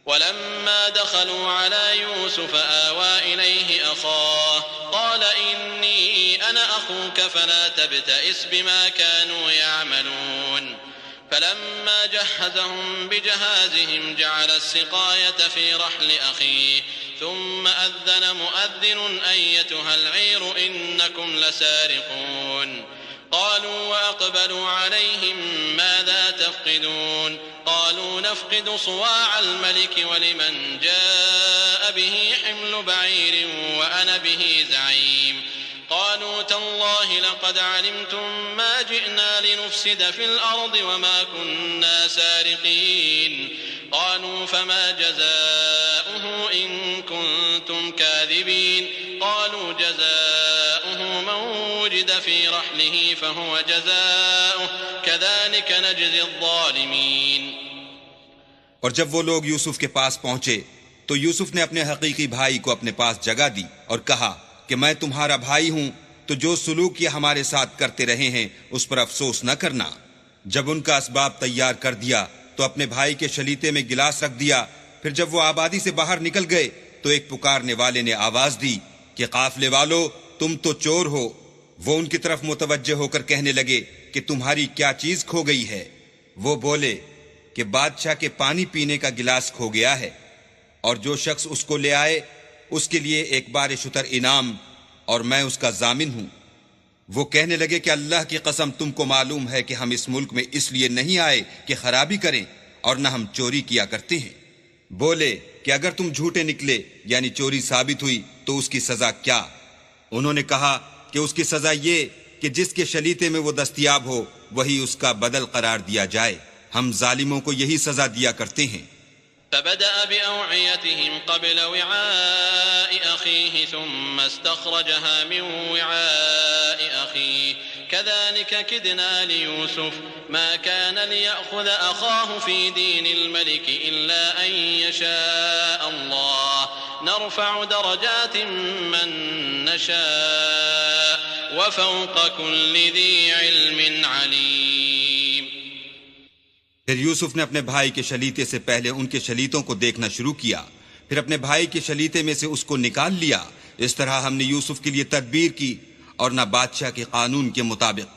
ولما دخلوا على يوسف آوى إليه أخاه قال إني أنا أخوك فلا تبتئس بما كانوا يعملون فلما جهزهم بجهازهم جعل السقاية في رحل أخيه ثم أذن مؤذن أيتها العير إنكم لسارقون قالوا وأقبلوا عليهم ماذا تفقدون قالوا نفقد صواع الملك ولمن جاء به حمل بعير وأنا به زعيم قالوا تالله لقد علمتم ما جئنا لنفسد في الأرض وما كنا سارقين قالوا فما جزاؤه إن كنتم كاذبين قالوا جزاؤه من وجد في رحله فهو جزاؤه كذلك نجزي الظالمين۔ اور جب وہ لوگ یوسف کے پاس پہنچے تو یوسف نے اپنے حقیقی بھائی کو اپنے پاس جگہ دی اور کہا کہ میں تمہارا بھائی ہوں، تو جو سلوک یہ ہمارے ساتھ کرتے رہے ہیں اس پر افسوس نہ کرنا۔ جب ان کا اسباب تیار کر دیا تو اپنے بھائی کے شلیتے میں گلاس رکھ دیا، پھر جب وہ آبادی سے باہر نکل گئے تو ایک پکارنے والے نے آواز دی کہ قافلے والو تم تو چور ہو۔ وہ ان کی طرف متوجہ ہو کر کہنے لگے کہ تمہاری کیا چیز کھو گئی ہے؟ وہ بولے کہ بادشاہ کے پانی پینے کا گلاس کھو گیا ہے، اور جو شخص اس کو لے آئے اس کے لیے ایک بار شتر انعام، اور میں اس کا ضامن ہوں۔ وہ کہنے لگے کہ اللہ کی قسم تم کو معلوم ہے کہ ہم اس ملک میں اس لیے نہیں آئے کہ خرابی کریں، اور نہ ہم چوری کیا کرتے ہیں۔ بولے کہ اگر تم جھوٹے نکلے یعنی چوری ثابت ہوئی تو اس کی سزا کیا؟ انہوں نے کہا کہ اس کی سزا یہ کہ جس کے شلیتے میں وہ دستیاب ہو وہی اس کا بدل قرار دیا جائے، ہم ظالموں کو یہی سزا دیا کرتے ہیں۔ فبدأ بأوعيتهم قبل وعاء أخيه ثم استخرجها من وعاء أخيه كذلك كدنا ليوسف ما كان ليأخذ أخاه في دين الملك إلا أن يشاء الله نرفع درجات من نشاء وفوق كل ذي علم عليم۔ پھر یوسف نے اپنے بھائی کے شلیتے سے پہلے ان کے شلیتوں کو دیکھنا شروع کیا، پھر اپنے بھائی کے شلیتے میں سے اس کو نکال لیا۔ اس طرح ہم نے یوسف کے لیے تدبیر کی، اور نہ بادشاہ کے قانون کے مطابق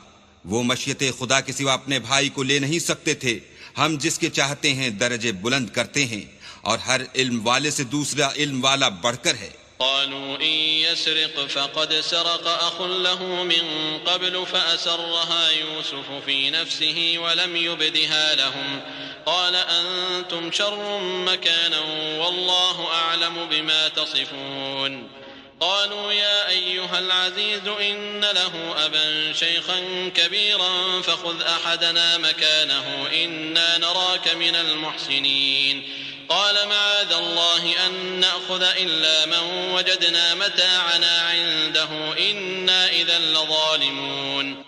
وہ مشیت خدا کے سوا اپنے بھائی کو لے نہیں سکتے تھے۔ ہم جس کے چاہتے ہیں درجے بلند کرتے ہیں، اور ہر علم والے سے دوسرا علم والا بڑھ کر ہے۔ قالوا إن يسرق فقد سرق أخ له من قبل فأسرها يوسف في نفسه ولم يبدها لهم قال أنتم شر مكانا والله أعلم بما تصفون قالوا يا أيها أيها العزيز إن له أبا شيخا كبيرا فخذ أحدنا مكانه إنا نراك من المحسنين قال معاذ الله أن نأخذ إلا من وجدنا متاعنا عنده إنا إذا لظالمون.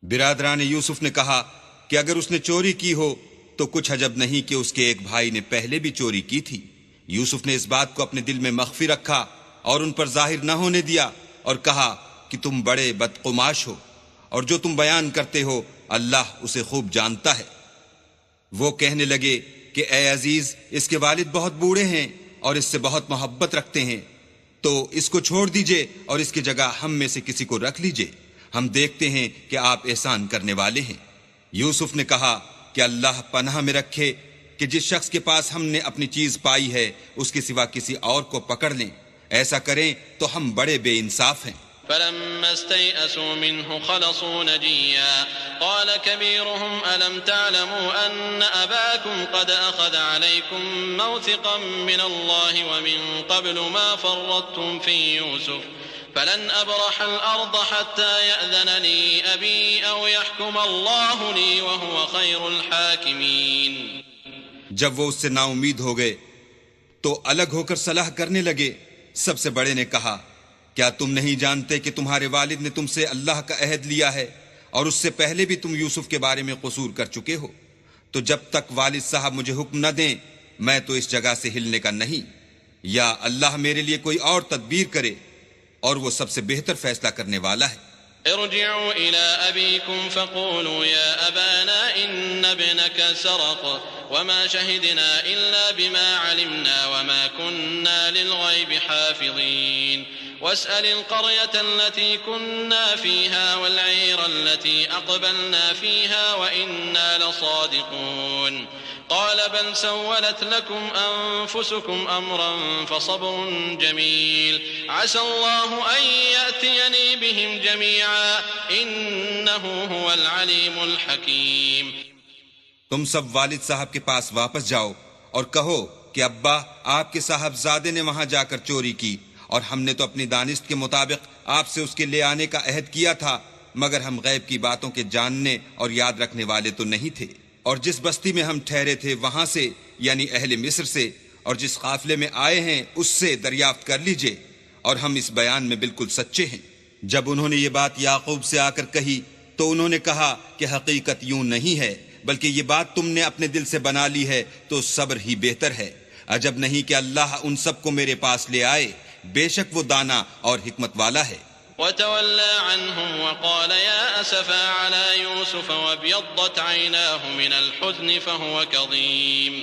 برادران یوسف نے کہا کہ اگر اس نے چوری کی ہو تو کچھ عجب نہیں کہ اس کے ایک بھائی نے پہلے بھی چوری کی تھی. یوسف نے اس بات کو اپنے دل میں مخفی رکھا اور ان پر ظاہر نہ ہونے دیا اور کہا کہ تم بڑے بدقماش ہو اور جو تم بیان کرتے ہو اللہ اسے خوب جانتا ہے. وہ کہنے لگے کہ اے عزیز اس کے والد بہت بوڑھے ہیں اور اس سے بہت محبت رکھتے ہیں تو اس کو چھوڑ دیجئے اور اس کی جگہ ہم میں سے کسی کو رکھ لیجئے. ہم دیکھتے ہیں کہ آپ احسان کرنے والے ہیں. یوسف نے کہا کہ اللہ پناہ میں رکھے کہ جس شخص کے پاس ہم نے اپنی چیز پائی ہے اس کے سوا کسی اور کو پکڑ لیں. ایسا کریں تو ہم بڑے بے انصاف ہیں. فلما استيئسوا منه خلصوا نجيا قال كبيرهم ألم تعلموا أن أباكم قد أخذ عليكم موثقا من الله ومن قبل ما فرطتم في يوسف فلن أبرح الأرض حتى يأذن لي أبي أو يحكم الله لي وهو خير الحاكمين. جب وہ اس سے نا امید ہو گئے تو الگ ہو کر صلاح کرنے لگے. سب سے بڑے نے کہا کیا تم نہیں جانتے کہ تمہارے والد نے تم سے اللہ کا عہد لیا ہے اور اس سے پہلے بھی تم یوسف کے بارے میں قصور کر چکے ہو. تو جب تک والد صاحب مجھے حکم نہ دیں میں تو اس جگہ سے ہلنے کا نہیں، یا اللہ میرے لیے کوئی اور تدبیر کرے اور وہ سب سے بہتر فیصلہ کرنے والا ہے. ارجعوا إلى أبيكم فقولوا يا أبانا إن ابنك سرق وما شهدنا إلا بما علمنا وما كنا للغيب حافظين واسأل القرية التي كنا فيها والعير التي أقبلنا فيها وإنا لصادقون. قال بل سولت لكم أنفسكم أمرا فصبر جميل عسى الله أن يأتيني بهم جميعا إنه هو العليم الحكيم. تم سب والد صاحب کے پاس واپس جاؤ اور کہو کہ ابا آپ کے صاحبزادے نے وہاں جا کر چوری کی اور ہم نے تو اپنی دانست کے مطابق آپ سے اس کے لے آنے کا عہد کیا تھا، مگر ہم غیب کی باتوں کے جاننے اور یاد رکھنے والے تو نہیں تھے. اور جس بستی میں ہم ٹھہرے تھے وہاں سے یعنی اہل مصر سے اور جس قافلے میں آئے ہیں اس سے دریافت کر لیجئے اور ہم اس بیان میں بالکل سچے ہیں. جب انہوں نے یہ بات یعقوب سے آ کر کہی تو انہوں نے کہا کہ حقیقت یوں نہیں ہے بلکہ یہ بات تم نے اپنے دل سے بنا لی ہے تو صبر ہی بہتر ہے. عجب نہیں کہ اللہ ان سب کو میرے پاس لے آئے، بے شک وہ دانا اور حکمت والا ہے. وتولى عنهم وقال يا أسفا على يوسف وابيضت عيناه من الحزن فهو كظيم.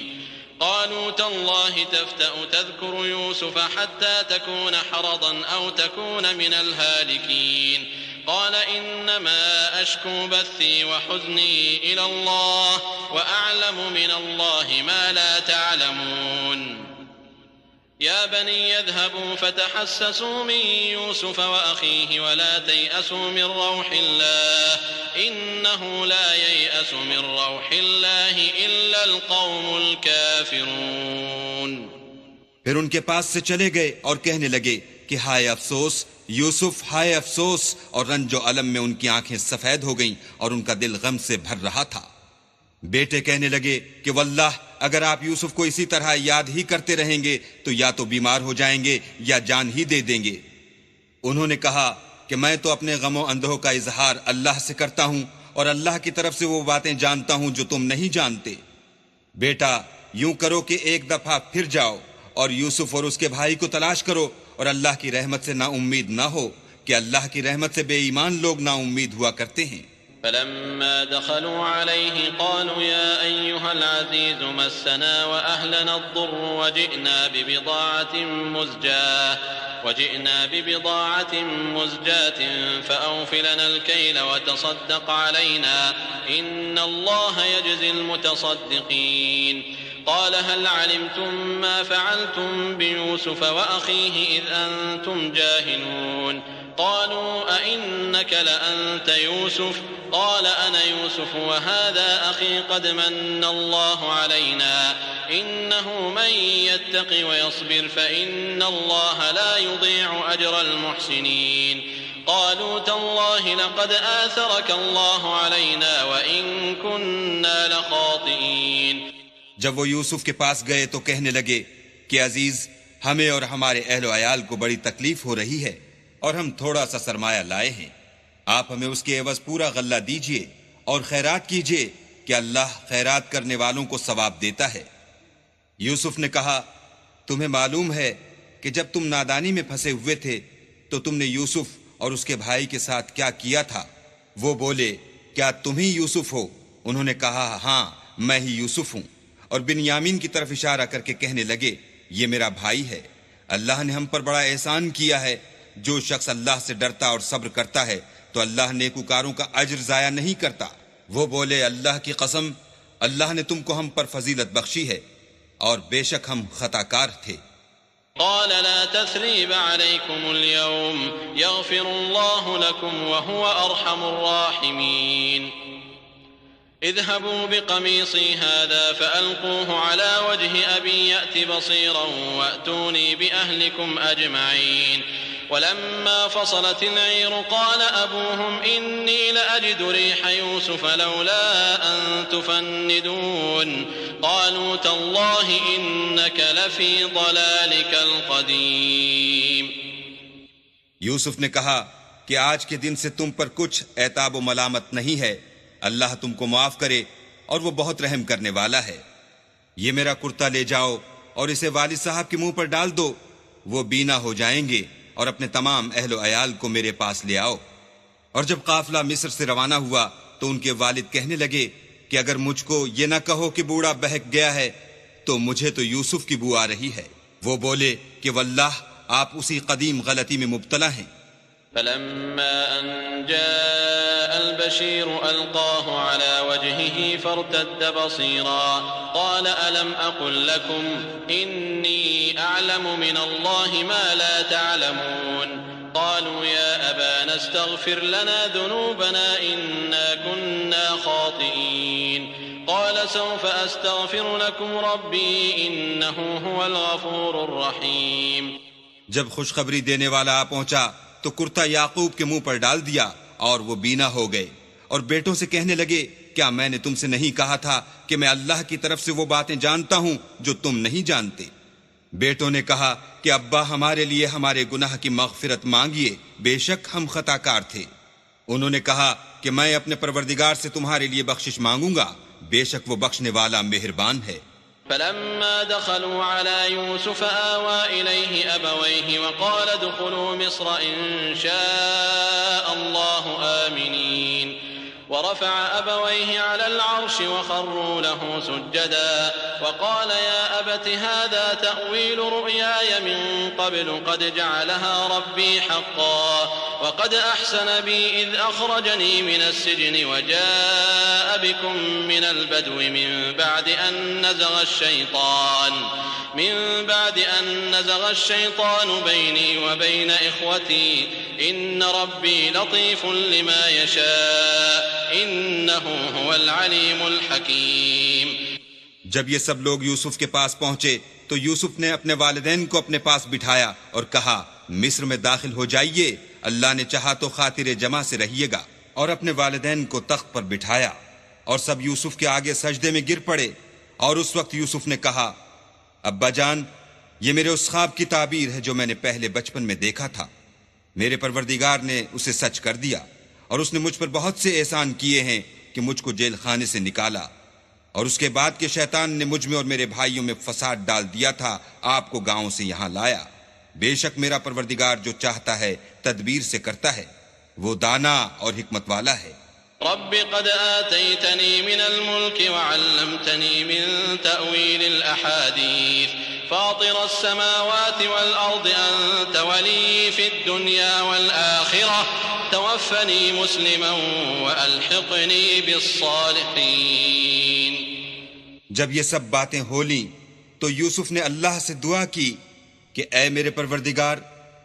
قالوا تالله تفتأ تذكر يوسف حتى تكون حرضا أو تكون من الهالكين. قال إنما أشكو بثي وحزني إلى الله وأعلم من الله ما لا تعلمون. يا بني يذهبوا فتحسسوا من يوسف وأخيه ولا تيأسوا من روح الله إنه لا ييأس من روح الله إلا القوم الكافرون. پھر ان کے پاس سے چلے گئے اور کہنے لگے کہ ہائے افسوس یوسف، ہائے افسوس، اور رنج و الم میں ان کی آنکھیں سفید ہو گئیں اور ان کا دل غم سے بھر رہا تھا. بیٹے کہنے لگے کہ واللہ اگر آپ یوسف کو اسی طرح یاد ہی کرتے رہیں گے تو یا تو بیمار ہو جائیں گے یا جان ہی دے دیں گے. انہوں نے کہا کہ میں تو اپنے غم و اندوہ کا اظہار اللہ سے کرتا ہوں اور اللہ کی طرف سے وہ باتیں جانتا ہوں جو تم نہیں جانتے. بیٹا یوں کرو کہ ایک دفعہ پھر جاؤ اور یوسف اور اس کے بھائی کو تلاش کرو اور اللہ کی رحمت سے نا امید نہ ہو کہ اللہ کی رحمت سے بے ایمان لوگ نا امید ہوا کرتے ہیں. فلما دخلوا عليه قالوا يا أيها العزيز مسنا وأهلنا الضر وجئنا ببضاعة مزجاة فأوف لنا الكيل وتصدق علينا إن الله يجزي المتصدقين. قال هل علمتم ما فعلتم بيوسف وأخيه إذ أنتم جاهلون. قالوا أئنك لأنت يوسف قال أنا يوسف وهذا أخي قد من الله علينا إنه من يتق ويصبر فإن الله لا يضيع أجر المحسنين قالوا تالله لقد آثرك الله علينا وإن كنا لخاطئين. جب وہ یوسف کے پاس گئے تو کہنے لگے کہ عزیز، ہمیں اور ہمارے اہل و عیال کو بڑی تکلیف ہو رہی ہے اور ہم تھوڑا سا سرمایہ لائے ہیں. آپ ہمیں اس کے عوض پورا غلہ دیجئے اور خیرات کیجئے کہ اللہ خیرات کرنے والوں کو ثواب دیتا ہے. یوسف نے کہا، تمہیں معلوم ہے کہ جب تم نادانی میں پھنسے ہوئے تھے تو تم نے یوسف اور اس کے بھائی کے ساتھ کیا کیا تھا؟ وہ بولے، کیا تم ہی یوسف ہو؟ انہوں نے کہا، ہاں میں ہی یوسف ہوں. اور بنیامین کی طرف اشارہ کر کے کہنے لگے، یہ میرا بھائی ہے. اللہ نے ہم پر بڑا احسان کیا ہے. جو شخص اللہ سے ڈرتا اور صبر کرتا ہے تو اللہ نیکوکاروں کا اجر ضائع نہیں کرتا. وہ بولے، اللہ کی قسم، اللہ نے تم کو ہم پر فضیلت بخشی ہے اور بے شک ہم خطا کار تھے. قال لا تثريب عليكم اليوم يغفر الله لكم وهو أرحم الراحمين. اذهبوا بقميصي هذا فألقوه على وجه أبي يأت بصيرا وأتوني بأهلكم أجمعين. ولما فصلت العير قال أبوهم إني لأجد ريح يوسف لولا أن تفندون قالوا تالله إنك لفي ضلالك القديم. یوسف نے کہا کہ آج کے دن سے تم پر کچھ عتاب و ملامت نہیں ہے، اللہ تم کو معاف کرے اور وہ بہت رحم کرنے والا ہے. یہ میرا کرتا لے جاؤ اور اسے والد صاحب کے منہ پر ڈال دو، وہ بینا ہو جائیں گے، اور اپنے تمام اہل و عیال کو میرے پاس لے آؤ. اور جب قافلہ مصر سے روانہ ہوا تو ان کے والد کہنے لگے کہ اگر مجھ کو یہ نہ کہو کہ بوڑھا بہک گیا ہے تو مجھے تو یوسف کی بو آ رہی ہے. وہ بولے کہ واللہ آپ اسی قدیم غلطی میں مبتلا ہیں. فلما أن جاء البشير ألقاه على وجهه فارتد بصيرا قال ألم أقل لكم إني أعلم من الله ما لا تعلمون قالوا يا أبانا استغفر لنا ذنوبنا إنا كنا خاطئين قال سوف أستغفر لكم ربي إنه هو الغفور الرحيم. جب خوشخبری دینے والا آ پہنچا تو کرتا یعقوب کے منہ پر ڈال دیا اور وہ بینا ہو گئے، اور بیٹوں سے کہنے لگے، کیا میں نے تم سے نہیں کہا تھا کہ میں اللہ کی طرف سے وہ باتیں جانتا ہوں جو تم نہیں جانتے؟ بیٹوں نے کہا کہ ابا ہمارے لیے ہمارے گناہ کی مغفرت مانگیے، بے شک ہم خطا کار تھے. انہوں نے کہا کہ میں اپنے پروردگار سے تمہارے لیے بخشش مانگوں گا، بے شک وہ بخشنے والا مہربان ہے. فلما دخلوا على يوسف آوى إليه أبويه وقال ادخلوا مصر إن شاء الله آمنين ورفع أبويه على العرش وخروا له سجدا وقال يا أبت هذا تأويل رؤياي من قبل قد جعلها ربي حقا وقد أحسن بي إذ أخرجني من السجن وجاء بكم من البدو من بعد أن نزغ الشيطان بيني وبين إخوتي إن ربي لطيف لما يشاء إنه هو العليم الحكيم. جب یہ سب لوگ یوسف کے پاس پہنچے تو یوسف نے اپنے والدین کو اپنے پاس بٹھایا اور کہا، مصر میں داخل ہو جائیے، اللہ نے چاہا تو خاطر جمع سے رہیے گا. اور اپنے والدین کو تخت پر بٹھایا اور سب یوسف کے آگے سجدے میں گر پڑے. اور اس وقت یوسف نے کہا، ابا جان، یہ میرے اس خواب کی تعبیر ہے جو میں نے پہلے بچپن میں دیکھا تھا. میرے پروردگار نے اسے سچ کر دیا اور اس نے مجھ پر بہت سے احسان کیے ہیں کہ مجھ کو جیل خانے سے نکالا، اور اس کے بعد کہ شیطان نے مجھ میں اور میرے بھائیوں میں فساد ڈال دیا تھا آپ کو گاؤں سے یہاں لایا. بے شک میرا پروردگار جو چاہتا ہے تدبیر سے کرتا ہے، وہ دانا اور حکمت والا ہے. رب قد آتيتني من الملك وعلمتني من تأويل الأحاديث فاطر السماوات والأرض أنت ولي في الدنيا والآخرة توفني مسلما وألحقني بالصالحين. جب یہ سب باتیں ہو لیں تو یوسف نے اللہ سے دعا کی کہ اے میرے پروردگار،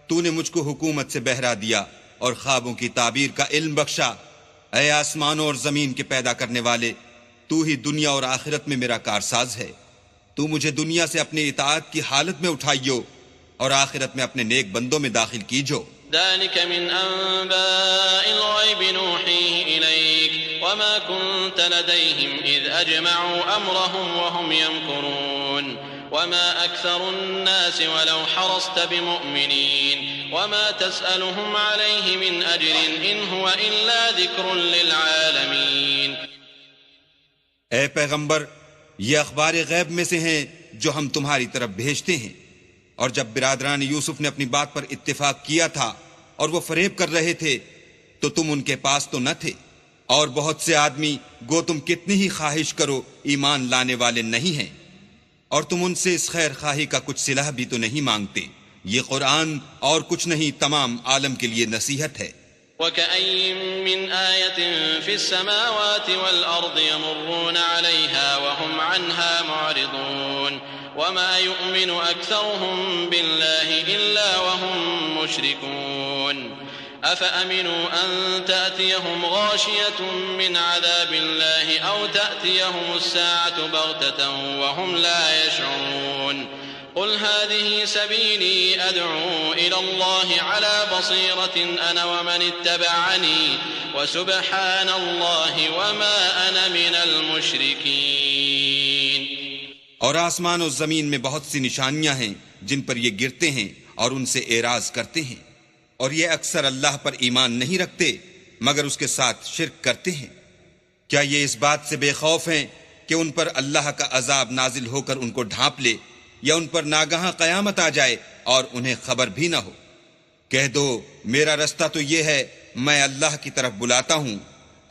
تو نے مجھ کو حکومت سے بہرا دیا اور خوابوں کی تعبیر کا علم بخشا. اے آسمانوں اور زمین کے پیدا کرنے والے، تو ہی دنیا اور آخرت میں میرا کارساز ہے. تو مجھے دنیا سے اپنی اطاعت کی حالت میں اٹھائیو اور آخرت میں اپنے نیک بندوں میں داخل کیجو۔ ذلك من أنباء الغيب نوحيه إليك وما كنت لديهم إذ أجمعوا أمرهم وهم يمكرون وما أكثر الناس ولو حرصت بمؤمنين وما تسألهم عليه من أجر إن هو إلا ذكر للعالمين۔ اے پیغمبر، یہ اخبار غیب میں سے ہیں جو ہم تمہاری طرف بھیجتے ہیں، اور جب برادران یوسف نے اپنی بات پر اتفاق کیا تھا اور وہ فریب کر رہے تھے تو تم ان کے پاس تو نہ تھے، اور بہت سے آدمی گو تم کتنی ہی خواہش کرو ایمان لانے والے نہیں ہیں، اور تم ان سے اس خیر خواہی کا کچھ صلہ بھی تو نہیں مانگتے۔ یہ قرآن اور کچھ نہیں تمام عالم کے لیے نصیحت ہے۔ وكأين من آية في السماوات والأرض يمرون عليها وهم عنها معرضون وما يؤمن أكثرهم بالله إلا وهم مشركون أفأمنوا أن تأتيهم غاشية من عذاب الله أو تأتيهم الساعة بغتة وهم لا يشعرون قل هذه سبيلي أدعو إلى الله على بصيرة أنا ومن اتبعني وسبحان الله وما أنا من المشركين۔ اور آسمان و زمین میں بہت سی نشانیاں ہیں جن پر یہ گرتے ہیں اور ان سے اعراض کرتے ہیں، اور یہ اکثر اللہ پر ایمان نہیں رکھتے مگر اس کے ساتھ شرک کرتے ہیں۔ کیا یہ اس بات سے بے خوف ہیں کہ ان پر اللہ کا عذاب نازل ہو کر ان کو ڈھانپ لے، یا ان پر ناگہاں قیامت آ جائے اور انہیں خبر بھی نہ ہو؟ کہہ دو میرا رستہ تو یہ ہے، میں اللہ کی طرف بلاتا ہوں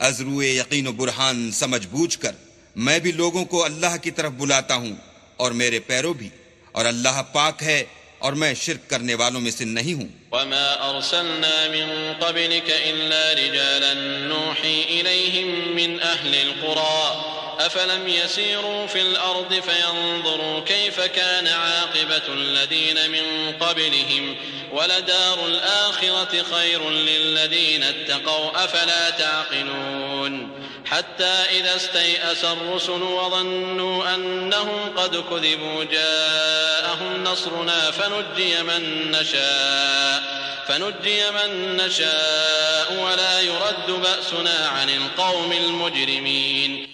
از روئے یقین و برہان سمجھ بوجھ کر۔ میں بھی لوگوں کو اللہ کی طرف بلاتا ہوں اور میرے پیرو بھی، اور اللہ پاک ہے اور میں شرک کرنے والوں میں سے نہیں ہوں۔ وما أرسلنا من قبلك إلا رجالا نوحي إليهم من أهل القرى أفلم يسيروا في الأرض فينظروا كيف كان عاقبة الذين من قبلهم ولدار الآخرة خير للذين اتقوا أفلا تعقلون حتى إذا استيأس الرسل وظنوا أنهم قد كذبوا جاءهم نصرنا فنجي من نشاء ولا يرد بأسنا عن القوم المجرمين۔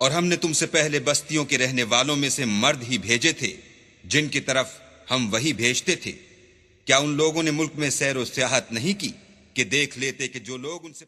اور ہم نے تم سے پہلے بستیوں کے رہنے والوں میں سے مرد ہی بھیجے تھے جن کی طرف ہم وہی بھیجتے تھے۔ کیا ان لوگوں نے ملک میں سیر و سیاحت نہیں کی کہ دیکھ لیتے کہ جو لوگ ان سے